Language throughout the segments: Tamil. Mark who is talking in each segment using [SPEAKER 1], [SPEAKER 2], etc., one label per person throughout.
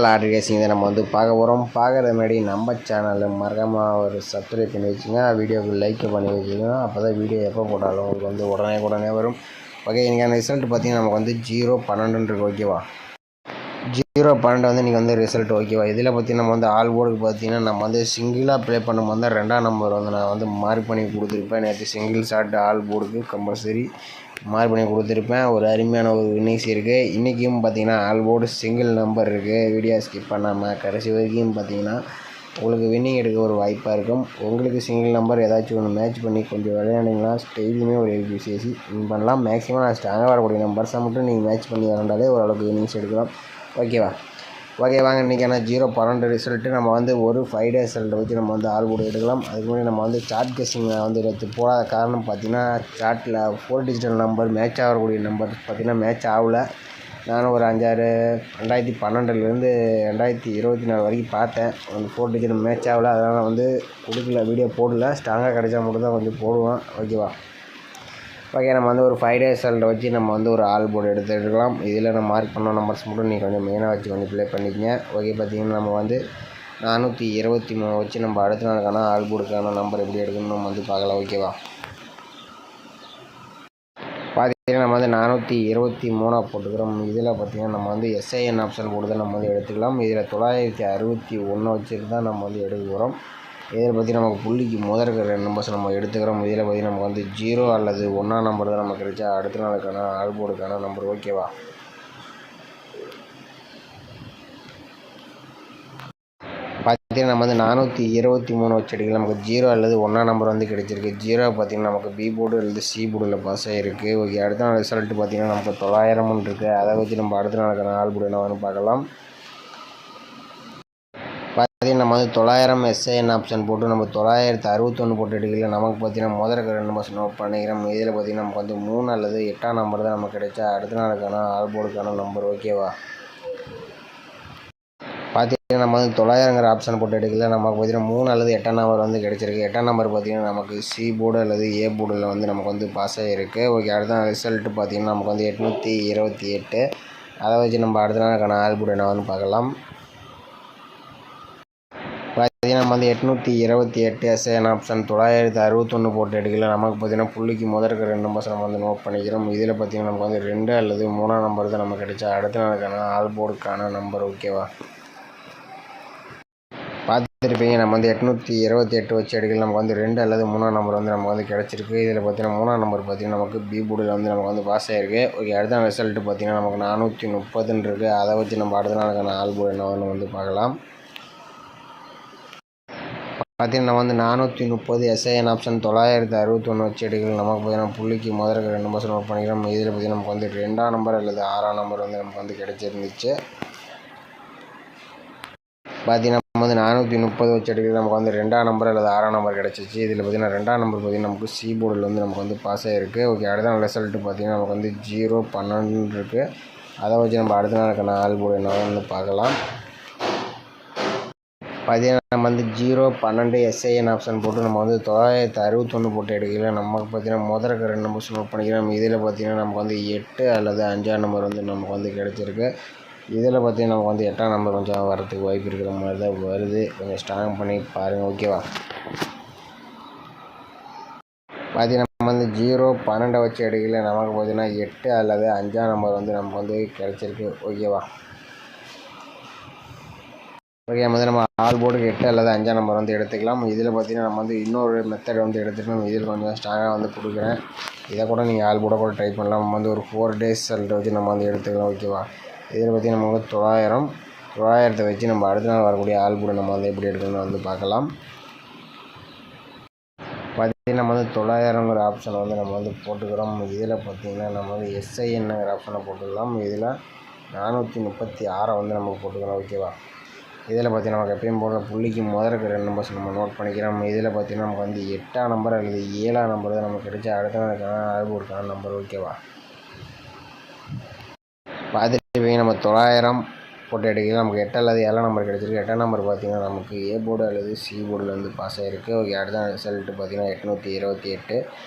[SPEAKER 1] லாட்ரி ரேசிங் தான் நம்ம வந்து பார்க்க போகிறோம். பார்க்குறது முன்னாடி நம்ம சேனலில் மறக்காமல் ஒரு சப்ஸ்கிரைப் பண்ணி வச்சுங்க, வீடியோவுக்கு லைக் பண்ணி வச்சுங்க. அப்போ தான் வீடியோ எப்போ போட்டாலும் உங்களுக்கு வந்து உடனே வரும். ஓகே, இன்றைக்கான ரிசல்ட் பார்த்திங்கன்னா நமக்கு வந்து 0-12 இருக்குது. ஓகேவா, 0-12 வந்து இன்றைக்கி வந்து ரிசல்ட். ஓகேவா, இதில் பார்த்திங்கன்னா நம்ம வந்து ஆல் போர்டுக்கு பார்த்திங்கன்னா நம்ம வந்து சிங்கிளாக ப்ளே பண்ணும்போது தான் 2ஆம் நம்பர் வந்து நான் வந்து மார்க் பண்ணி கொடுத்துருப்பேன். நேற்று சிங்கிள் ஷாட் ஆல் போர்டுக்கு கம்பல்சரி மார்க் பண்ணி கொடுத்துருப்பேன். ஒரு அருமையான ஒரு இன்னிங்ஸ் இருக்குது. இன்றைக்கும் பார்த்திங்கன்னா ஆல் போர்டு சிங்கிள் நம்பர் இருக்குது. வீடியோ ஸ்கிப் பண்ணாமல் கடைசி வரைக்கும் பார்த்திங்கன்னா உங்களுக்கு வின்னிங் எடுக்க ஒரு வாய்ப்பாக இருக்கும். உங்களுக்கு சிங்கிள் நம்பர் ஏதாச்சும் ஒன்று மேட்ச் பண்ணி கொஞ்சம் விளையாண்டிங்கன்னா டெய்லியுமே ஒரு எல்பிசிஎஸ்சி வின் பண்ணலாம். மேக்ஸிமம் நான் ஸ்ட்ராங்காக வரக்கூடிய நம்பர்ஸை மட்டும் நீங்கள் மேட்ச் பண்ணி விளாண்டாலே ஓரளவுக்கு வின்னிங்ஸ் எடுக்கலாம். ஓகேவா, ஓகே வாங்க இன்றைக்கான 0-12 ரிசல்ட்டு நம்ம வந்து ஒரு 5 டேஸ் ரிசல்ட்டை வச்சு நம்ம வந்து ஆல் போர்டு எடுக்கலாம். அதுக்கு முன்னாடி நம்ம வந்து சார்ட் கெஸ்ஸிங் வந்து எடுத்து போடாத காரணம் பார்த்திங்கன்னா சார்ட்டில் 4 டிஜிட்டல் நம்பர் மேட்ச் ஆகக்கூடிய நம்பர் பார்த்திங்கன்னா மேட்ச் ஆகலை. நானும் ஒரு 5-6 2012லேருந்து 2024 வரைக்கும் பார்த்தேன். அந்த 4 டிஜிட் மேட்ச் ஆகலை. அதனால் வந்து கொடுக்கல, வீடியோ போடல. ஸ்ட்ராங்காக கிடைச்சா மட்டும் தான் கொஞ்சம் போடுவேன். ஓகேவா, ஓகே நம்ம வந்து ஒரு 5 டேஸ் ரிசல்ட்டை வச்சு நம்ம வந்து ஒரு ஆல் போர்டு எடுத்துக்கலாம். இதில் நம்ம மார்க் பண்ண நம்பர்ஸ் மட்டும் நீங்கள் கொஞ்சம் மெயினாக வச்சு கொஞ்சம் ப்ளே பண்ணிக்கங்க. ஓகே, பார்த்திங்கன்னா நம்ம வந்து 423 வச்சு நம்ம அடுத்த நாளுக்கான ஆல் போர்டுக்கான நம்பர் எப்படி எடுக்கணும்னு நம்ம வந்து பார்க்கலாம். ஓகேவா, பார்த்திங்கன்னா நம்ம வந்து 423 போட்டுக்கிறோம். இதில் பார்த்திங்கன்னா நம்ம வந்து எஸ்ஐஎன் ஆப்ஷன் போட்டு தான் நம்ம வந்து எடுத்துக்கலாம். இதில் 961 வச்சுட்டு தான் நம்ம வந்து எடுக்க போகிறோம். இதில் பார்த்திங்கன்னா நமக்கு புள்ளிக்கு முதல் இருக்கிற 2 நம்பர்ஸ் நம்ம எடுத்துக்கிறோம். இதில் பார்த்திங்கன்னா நமக்கு வந்து 0 அல்லது 1ஆம் நம்பர் தான் நமக்கு கிடைச்சா அடுத்த நாளுக்கான ஆல் போர்டுக்கான நம்பர். ஓகேவா, பார்த்திங்கன்னா நம்ம வந்து 423 வச்சு எடுக்கலாம். நமக்கு 0 அல்லது 1ஆம் நம்பர் வந்து கிடைச்சிருக்கு. 0 பார்த்திங்கன்னா நமக்கு பி போர்டு அல்லது சி போர்டில் பாஸ் ஆகிருக்கு. ஓகே, அடுத்த நாள் ரிசல்ட்டு பார்த்திங்கன்னா நமக்கு 900 இருக்குது. அதை வச்சு நம்ம அடுத்த நாளுக்கான ஆல் போர்டு என்னவான்னு பார்க்கலாம். பார்த்திங்கன்னா நம்ம வந்து 900 எஸ்ஐஎன் ஆப்ஷன் போட்டு நம்ம 961 போட்டு எடுக்கல. நமக்கு பார்த்திங்கன்னா முதல் இருக்கிற 2 நம்பர்ஸ் நோட் பண்ணிக்கிறோம். இதில் பார்த்திங்கன்னா நமக்கு வந்து 3 அல்லது 8ஆம் நம்பர் தான் நமக்கு கிடைச்சா அடுத்த நாளுக்கான ஆல் போர்டுக்கான நம்பர். ஓகேவா, பார்த்திங்கன்னா நம்ம வந்து 900ங்கிற ஆப்ஷன் போட்டு எடுக்கல. நமக்கு பார்த்திங்கன்னா 3 அல்லது 8ஆம் நம்பர் வந்து கிடைச்சிருக்கு. 8ஆம் நம்பர் பார்த்திங்கன்னா நமக்கு சி போர்டு அல்லது ஏ போர்டில் வந்து நமக்கு வந்து பாஸ் ஆகிருக்கு. ஓகே, அடுத்த ரிசல்ட்டு பார்த்திங்கன்னா நமக்கு வந்து 828. அதை வச்சு நம்ம அடுத்த நாளுக்கான ஆல் போர்டு என்னவான்னு பார்க்கலாம். பார்த்திங்கன்னா நம்ம வந்து 828 எஸ்ஐஎன் ஆப்ஷன் 961 போட்டு எடுக்கல. நமக்கு பார்த்திங்கன்னா புள்ளிக்கு முதல் இருக்கிற 2 நம்பர்ஸ் நம்ம வந்து நோட் பண்ணிக்கிறோம். இதில் பார்த்திங்கன்னா நமக்கு வந்து 2 அல்லது 3ஆம் நம்பர் தான் நமக்கு கிடைச்சா அடுத்த நாளுக்கான ஆல் போர்டுக்கான நம்பர். ஓகேவா, பார்த்துருப்பீங்க நம்ம வந்து 828 வச்சு எடுக்கல. நமக்கு வந்து 2 அல்லது 3ஆம் நம்பர் வந்து நமக்கு வந்து கிடச்சிருக்கு. இதில் பார்த்திங்கன்னா 3ஆம் நம்பர் பார்த்திங்கன்னா நமக்கு பி போர்டில் வந்து நமக்கு வந்து பாஸ் ஆகிருக்கு. ஓகே, அடுத்த நாள் ரிசல்ட்டு பார்த்திங்கன்னா நமக்கு 430 இருக்குது. அதை வச்சு நம்ம அடுத்த நாளுக்கான ஆல் போர்டு என்னன்னு வந்து பார்க்கலாம். பார்த்திங்கன்னா நம்ம வந்து 430 எஸ்ஐஎன் ஆப்ஷன் 961 வச்சு எடுக்கல. நமக்கு பார்த்திங்கன்னா புள்ளிக்கு முதல் இருக்கிற 2 நம்பர்ஸ் நோட் பண்ணிக்கிறோம். இதில் பார்த்திங்கன்னா நமக்கு வந்து 2ஆம் நம்பர் அல்லது 6ஆம் நம்பர் வந்து நமக்கு வந்து கிடச்சிருந்துச்சு. பார்த்திங்கன்னா நம்ம வந்து 430 வச்சு எடுக்கல. நமக்கு வந்து 2ஆம் நம்பர் அல்லது 6ஆம் நம்பர் கிடச்சிச்சு. இதில் பார்த்திங்கன்னா 2ஆம் நம்பர் பார்த்திங்கன்னா நமக்கு சி போர்டில் வந்து நமக்கு வந்து பாஸ் ஆகிருக்கு. ஓகே, அடுத்த நாள் ரிசல்ட்டு பார்த்திங்கன்னா நமக்கு வந்து 0-12 இருக்குது. அதை வச்சு நம்ம அடுத்த நாளுக்கான ஆல் போர்டு என்னன்னு பார்க்கலாம். பார்த்திங்கன்னா நம்ம வந்து 0-12 எஸ்ஐஎன் ஆப்ஷன் போட்டு நம்ம வந்து 961 போட்டு எடுக்கல. நமக்கு பார்த்திங்கன்னா முதல் இருக்கிற 2 நம்பர்ஸ் நோட் பண்ணிக்கிறோம். இதில் பார்த்திங்கன்னா நமக்கு வந்து 8 அல்லது 5ஆம் நம்பர் வந்து நமக்கு வந்து கிடச்சிருக்கு. இதில் பார்த்திங்கன்னா நமக்கு வந்து 8ஆம் நம்பர் கொஞ்சம் வரத்துக்கு வாய்ப்பு இருக்கிற மாதிரி தான் வருது. கொஞ்சம் ஸ்ட்ராங் பண்ணி பாருங்கள். ஓகேவா, பார்த்திங்கன்னா நம்ம வந்து 0-12 வச்சு எடுக்கல. நமக்கு பார்த்திங்கன்னா 8 அல்லது 5ஆம் நம்பர் வந்து நமக்கு வந்து கிடச்சிருக்கு. ஓகேவா, ஓகே நம்ம ஆல் போர்டுக்கு 8 அல்லது 5ஆம் நம்பர் வந்து எடுத்துக்கலாம். இதில் பார்த்திங்கன்னா நம்ம வந்து இன்னொரு மெத்தட் வந்து எடுத்துக்கலாம். இதில் கொஞ்சம் ஸ்ட்ராங்காக வந்து கொடுக்குறேன். இதை கூட நீங்கள் ஆல் போர்டை கூட ட்ரை பண்ணலாம். நம்ம வந்து ஒரு 4 டேஸ் ரிசல்ட்டை வச்சு நம்ம வந்து எடுத்துக்கலாம். ஓகேவா, இதில் பார்த்திங்கன்னா நம்ம வந்து 900 வச்சு நம்ம அடுத்த நாள் வரக்கூடிய ஆல் போர்டு நம்ம வந்து எப்படி எடுக்கணும்னு வந்து பார்க்கலாம். பார்த்திங்கன்னா நம்ம வந்து 900ங்கிற ஆப்ஷனை வந்து நம்ம வந்து போட்டுக்கிறோம். இதில் பார்த்திங்கன்னா நம்ம வந்து எஸ்ஐஎன்ங்கிற ஆப்ஷனை போட்டுக்கலாம். இதில் 436 வந்து நம்ம போட்டுக்கலாம். ஓகேவா, இதில் பார்த்திங்கன்னா நமக்கு எப்பயும் போடுற புள்ளிக்கு முதல் இருக்கிற 2 நம்பர்ஸ் நம்ம நோட் பண்ணிக்கிறோம். இதில் பார்த்திங்கன்னா நமக்கு வந்து 8ஆம் நம்பர் அல்லது 7ஆம் நம்பர் தான் நமக்கு கிடைச்சா அடுத்த நாளுக்கான ஆல் போர்டுக்கான நம்பர். ஓகேவா, பார்த்துட்டு நம்ம 900 போட்டு எடுக்கலாம். நமக்கு 8 அல்லது 7ஆம் நம்பர் கிடச்சிருக்கு. 8ஆம் நம்பர் பார்த்திங்கன்னா நமக்கு ஏ போர்டு அல்லது சி போர்டில் வந்து பாஸ் ஆகிருக்கு. ஓகே, அடுத்த ரிசல்ட்டு பார்த்திங்கன்னா 828.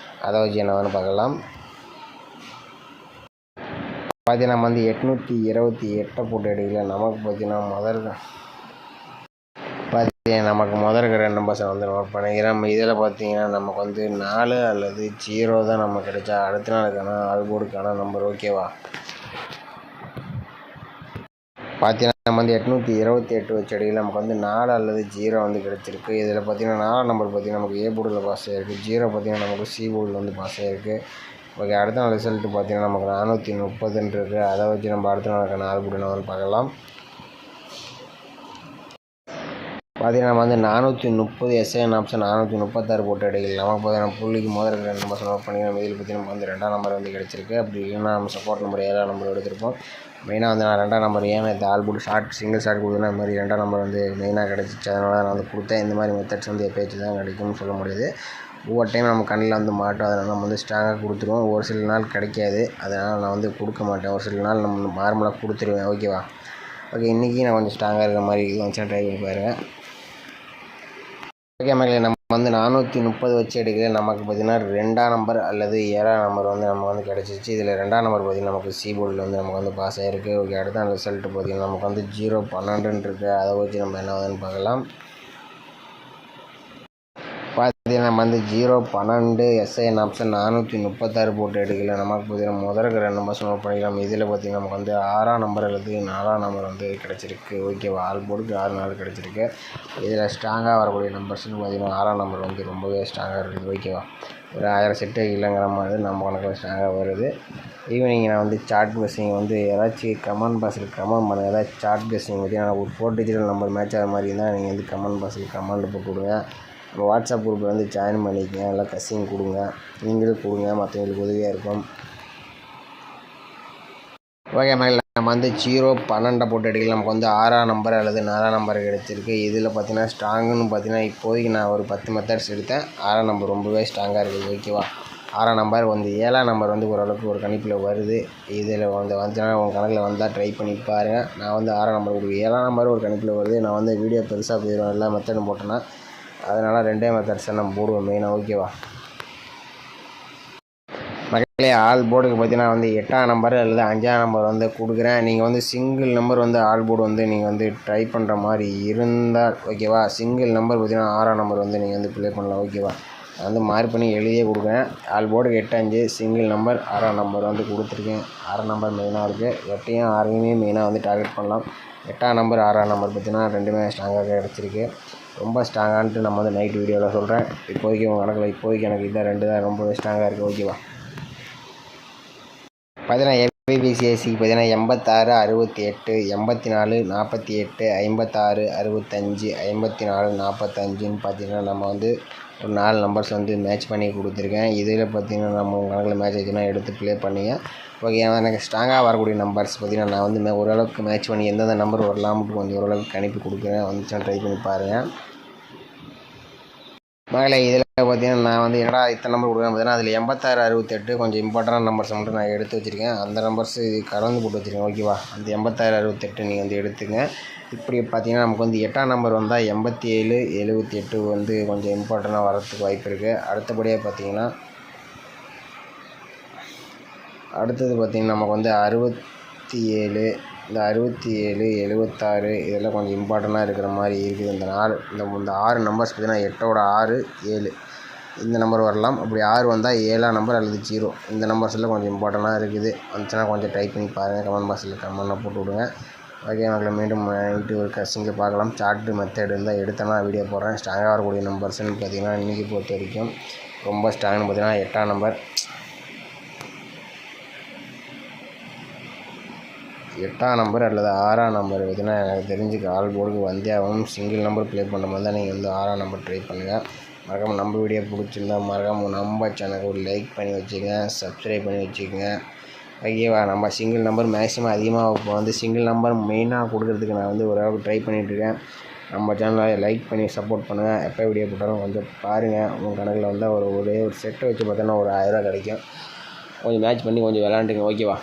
[SPEAKER 1] அதை வச்சு என்னவான்னு பார்க்கலாம். பார்த்தீங்கன்னா நம்ம வந்து 828 போட்டு எடுக்கல. நமக்கு பார்த்தீங்கன்னா நமக்கு இருக்கிற நம்பர்ஸை வந்து நோட் பண்ணிக்கிறேன். நம்ம இதில் பார்த்தீங்கன்னா நமக்கு வந்து 4 அல்லது 0 தான் நம்ம கிடைச்சா அடுத்த நாளுக்கான ஆல்போர்டுக்கான நம்பர். ஓகேவா? பார்த்தீங்கன்னா நம்ம வந்து 828 வச்சு அடியில் நமக்கு வந்து 4 அல்லது 0 வந்து கிடச்சிருக்கு. இதில் பார்த்தீங்கன்னா 4 நம்பர் பார்த்தீங்கன்னா நமக்கு ஏ போர்டில் பாஸ் ஆகிருக்கு. 0 பார்த்தீங்கன்னா நமக்கு சி போர்டில் வந்து பாஸ் ஆகிருக்கு. ஓகே, அடுத்த நாள் ரிசல்ட்டு பார்த்தீங்கன்னா நமக்கு 430 இருக்குது. அதை வச்சு நம்ம அடுத்த நாளுக்கான ஆல்போர்டு வந்து பார்க்கலாம். பார்த்தீங்கன்னா நம்ம வந்து 430 எஸ்ஐஎன் ஆப்ஷன் 436 போட்டு அடிக்கலாம். நமக்கு பார்த்தீங்கன்னா புள்ளிக்கு இருக்கிற நம்பர் நோட் பண்ணிக்கலாம். இதில் பற்றி நமக்கு வந்து 2ஆம் நம்பர் வந்து கிடச்சிருக்கு. அப்படி இல்லைன்னா நம்ம சப்போர்ட் நம்பர் 7ஆம் நம்பர் எடுத்திருப்போம். மெயினாக வந்து நான் 2ஆம் நம்பர் ஏன்னா இந்த ஆல்போர்டு சிங்கிள் ஷார்ட் கொடுத்தனா இந்த மாதிரி 2ஆம் நம்பர் வந்து மெயினாக கிடச்சிச்சு. அதனால நான் வந்து கொடுத்தேன். இந்த மாதிரி மெத்தட்ஸ் வந்து எப்போயாச்சும் தான் கிடைக்கும்னு சொல்ல முடியாது. ஒவ்வொரு டைம் நம்ம கண்ணில் வந்து மாட்டோம். அதனால் நம்ம வந்து ஸ்ட்ராங்காக கொடுத்துருவோம். ஒரு சில நாள் கிடைக்காது. அதனால் நான் வந்து கொடுக்க மாட்டேன். ஒரு சில நாள் நம்ம நார்மலாக கொடுத்துருவேன். ஓகேவா? ஓகே, இன்றைக்கி நான் கொஞ்சம் ஸ்ட்ராங்காக இருக்கிற மாதிரி இது வந்துச்சுன்னா ட்ரை பண்ணி பாருங்கள். ஓகே மக்களே, நம்ம வந்து 430 வச்சு எடுக்கிறேன். நமக்கு பார்த்திங்கன்னா 2ஆம் நம்பர் அல்லது 7ஆம் நம்பர் வந்து நம்ம வந்து கிடச்சிச்சு. இதில் 2ஆம் நம்பர் பார்த்திங்கன்னா நமக்கு சி போர்டில் வந்து நமக்கு வந்து பாஸ் ஆகிருக்கு. ஓகே, அடுத்த ரிசல்ட்டு பார்த்திங்கன்னா நமக்கு வந்து 012 இருக்குது. அதை வச்சு நம்ம என்ன ஆகுதுன்னு பார்க்கலாம். பார்த்தீங்கன்னா நம்ம வந்து 012 எஸ்ஐஎன் ஆப்ஷன் 436 போட்டு எடுக்கல. நமக்கு பார்த்தீங்கன்னா இருக்கிற நம்பர்ஸ் நோட் பண்ணிக்கலாம். இதில் பார்த்திங்கன்னா நமக்கு வந்து 6ஆம் நம்பர் அல்லது 4ஆம் நம்பர் வந்து கிடச்சிருக்கு. ஓகேவா? ஆல்போர்டுக்கு 6 நாள் கிடச்சிருக்கு. இதில் ஸ்ட்ராங்காக வரக்கூடிய நம்பர்ஸ்னு பார்த்திங்கன்னா 6ஆம் நம்பர் வந்து ரொம்பவே ஸ்ட்ராங்காக இருக்குது. ஓகேவா? ஒரு 1000 செட்டு இல்லைங்கிற மாதிரி நம்ம கணக்கில் ஸ்ட்ராங்காக வருது. ஈவினிங் நான் வந்து சார்ட் கெஸ்ஸிங் வந்து ஏதாச்சும் கமெண்ட் பாக்ஸில் கமெண்ட் பண்ணுங்கள். ஏதாச்சும் சார்ட் கெஸ்ஸிங் பார்த்தீங்கன்னா ஒரு 4 டிஜிட்டல் நம்பர் மேட்ச் ஆகிற மாதிரி இருந்தால் நீங்கள் வந்து கமெண்ட் பாக்ஸில் கமெண்ட் போட்டு விடுங்க. நம்ம வாட்ஸ்அப் குரூப்பில் வந்து ஜாயின் பண்ணிக்கங்க. எல்லாம் கசிங் கொடுங்க, நீங்களும் கொடுங்க, மற்றவங்களுக்கு உதவியாக இருக்கும். ஓகே மேலே நம்ம வந்து 012 போட்டு எடுக்கலாம். நமக்கு வந்து 6ஆம் நம்பர் அல்லது 4ஆம் நம்பர் கிடச்சிருக்கு. இதில் பார்த்தீங்கன்னா ஸ்ட்ராங்குன்னு பார்த்தீங்கன்னா இப்போதைக்கு நான் ஒரு 10 மெத்தட்ஸ் எடுத்தேன். 6ஆம் நம்பர் ரொம்பவே ஸ்ட்ராங்காக இருக்குது. ஓகேவா? 6ஆம் நம்பர் வந்து 7ஆம் நம்பர் வந்து ஓரளவுக்கு ஒரு கணிப்பில் வருது. இதில் வந்துச்சுன்னா உங்கள் கணக்கில் வந்தால் ட்ரை பண்ணி பாருங்கள். நான் வந்து 6ஆம் நம்பர் கொடுக்குறேன். 7ஆம் நம்பர் ஒரு கணிப்பில் வருது. நான் வந்து வீடியோ பெருசாக போயிடுவேன் எல்லா மெத்தடும் போட்டேன்னா. அதனால் 2 மெத்தட்ஸை நம்ம போடுவோம் மெயினாக. ஓகேவா மக்களே? ஆல் போர்டுக்கு பார்த்தீங்கன்னா வந்து 8ஆம் நம்பர் அல்லது 5ஆம் நம்பர் வந்து கொடுக்குறேன். நீங்கள் வந்து சிங்கிள் நம்பர் வந்து ஆல் போர்டு வந்து நீங்கள் வந்து ட்ரை பண்ணுற மாதிரி இருந்தால் ஓகேவா, சிங்கிள் நம்பர் பார்த்தீங்கன்னா 6ஆம் நம்பர் வந்து நீங்கள் வந்து ப்ளே பண்ணலாம். ஓகேவா? நான் வந்து மார்க் பண்ணி எழுதியே கொடுக்குறேன். ஆல் போர்டுக்கு 8-5 சிங்கிள் நம்பர் 6ஆம் நம்பர் வந்து கொடுத்துருக்கேன். 6ஆம் நம்பர் மெயினாக இருக்குது. 8ஐயும் 6ஐயுமே மெயினாக வந்து டார்கெட் பண்ணலாம். 8ஆம் நம்பர் 6ஆம் நம்பர் பார்த்தீங்கன்னா ரெண்டுமே ஸ்ட்ராங்காக கிடச்சிருக்கு. ரொம்ப ஸ்ட்ராங்கான்ட்டு நம்ம வந்து நைட் வீடியோவில் சொல்கிறேன். இப்போதைக்கு உங்கள் கணக்கில் இப்போதைக்கு எனக்கு இதான் 2 தான் ரொம்பவே ஸ்ட்ராங்காக இருக்குது. ஓகேவா? பார்த்தீங்கன்னா ஏபிபிசிஎஸ்சிக்கு பார்த்தீங்கன்னா 86 68 84 48 56 65 54 45ன்னு பார்த்தீங்கன்னா நம்ம வந்து ஒரு 4 நம்பர்ஸ் வந்து மேட்ச் பண்ணி கொடுத்துருக்கேன். இதில் பார்த்தீங்கன்னா நம்ம உங்கள் கணக்கில் மேட்ச் ஆச்சுன்னா எடுத்து ப்ளே பண்ணிங்க. ஓகே, எனக்கு ஸ்ட்ராங்காக வரக்கூடிய நம்பர்ஸ் பார்த்தீங்கன்னா நான் வந்து ஓரளவுக்கு மேட்ச் பண்ணி எந்தெந்த நம்பர் வரலாம்ட்டு கொஞ்சம் ஓரளவுக்கு கணிப்பு கொடுக்குறேன். வந்துச்சுன்னா ட்ரை பண்ணி பாருங்கள். மகளே, இதில் பார்த்தீங்கன்னா நான் வந்து என்னடா இத்தனை நம்பர் கொடுக்குறேன் பார்த்தீங்கன்னா அதில் 86 68 கொஞ்சம் இம்பார்ட்டண்டான நம்பர்ஸ் மட்டும் நான் எடுத்து வச்சுருக்கேன். அந்த நம்பர்ஸ் இது கலந்து போட்டு வச்சுருக்கேன். ஓகேவா? அந்த 86 68 நீங்கள் வந்து எடுத்துங்க. இப்படி பார்த்தீங்கன்னா நமக்கு வந்து 8ஆம் நம்பர் வந்தால் 87 78 வந்து கொஞ்சம் இம்பார்ட்டண்ட்டாக வரதுக்கு வாய்ப்பு இருக்குது. அடுத்தபடியாக பார்த்தீங்கன்னா அடுத்தது பார்த்திங்கன்னா நமக்கு வந்து 67 இந்த 67 76 இதெல்லாம் கொஞ்சம் இம்பார்ட்டண்ட்டாக இருக்கிற மாதிரி இருக்குது. இந்த 6 நம்பர்ஸ் பார்த்திங்கன்னா 8ஓட 6 7 இந்த நம்பர் வரலாம். அப்படி 6 வந்தால் 7ஆம் நம்பர் அல்லது 0 இந்த நம்பர்ஸ் எல்லாம் கொஞ்சம் இம்பார்ட்டண்ட்டாக இருக்குது. வந்துச்சுன்னா கொஞ்சம் டைப் பண்ணி பாருங்கள். கமெண்ட் பாக்ஸில் கமெண்ட்டாக போட்டு விடுங்க. ஓகே மக்களை, மீண்டும் நைட்டு ஒரு கசிங்கில் பார்க்கலாம். சார்ட்டு மெத்தட் இருந்தால் எடுத்தேன்னா வீடியோ போடுறேன். ஸ்ட்ராங்காக வரக்கூடிய நம்பர்ஸ்ன்னு பார்த்திங்கன்னா இன்றைக்கி பொறுத்த வரைக்கும் ரொம்ப ஸ்ட்ராங்னு பார்த்திங்கன்னா 8ஆம் நம்பர் 8ஆம் நம்பர் அல்லது 6ஆம் நம்பர் பார்த்தீங்கன்னா எனக்கு தெரிஞ்சு ஆல் போர்டுக்கு வந்தே ஆகும். சிங்கிள் நம்பர் ப்ளே பண்ணுற மாதிரி தான் நீங்கள் வந்து 6ஆம் நம்பர் ட்ரை பண்ணுங்கள். மறக்காமல் நம்ம வீடியோ பிடிச்சிருந்தா மறக்காமல் நம்ம சேனலுக்கு ஒரு லைக் பண்ணி வச்சுக்கோங்க, சப்ஸ்கிரைப் பண்ணி வச்சுக்கோங்க. ஓகேவா? நம்ம சிங்கிள் நம்பர் மேக்ஸிமம் அதிகமாக இப்போ வந்து சிங்கிள் நம்பர் மெயினாக கொடுக்குறதுக்கு நான் வந்து ஓரளவுக்கு ட்ரை பண்ணிகிட்ருக்கேன். நம்ம சேனலை லைக் பண்ணி சப்போர்ட் பண்ணுங்கள். எப்போ வீடியோ போட்டாலும் கொஞ்சம் பாருங்கள். உங்கள் கணக்கில் வந்தால் ஒரே ஒரு செட்டை வச்சு பார்த்தோன்னா ஒரு 1000 ரூபா கிடைக்கும். கொஞ்சம் மேட்ச் பண்ணி கொஞ்சம் விளாண்டுங்க. ஓகேவா?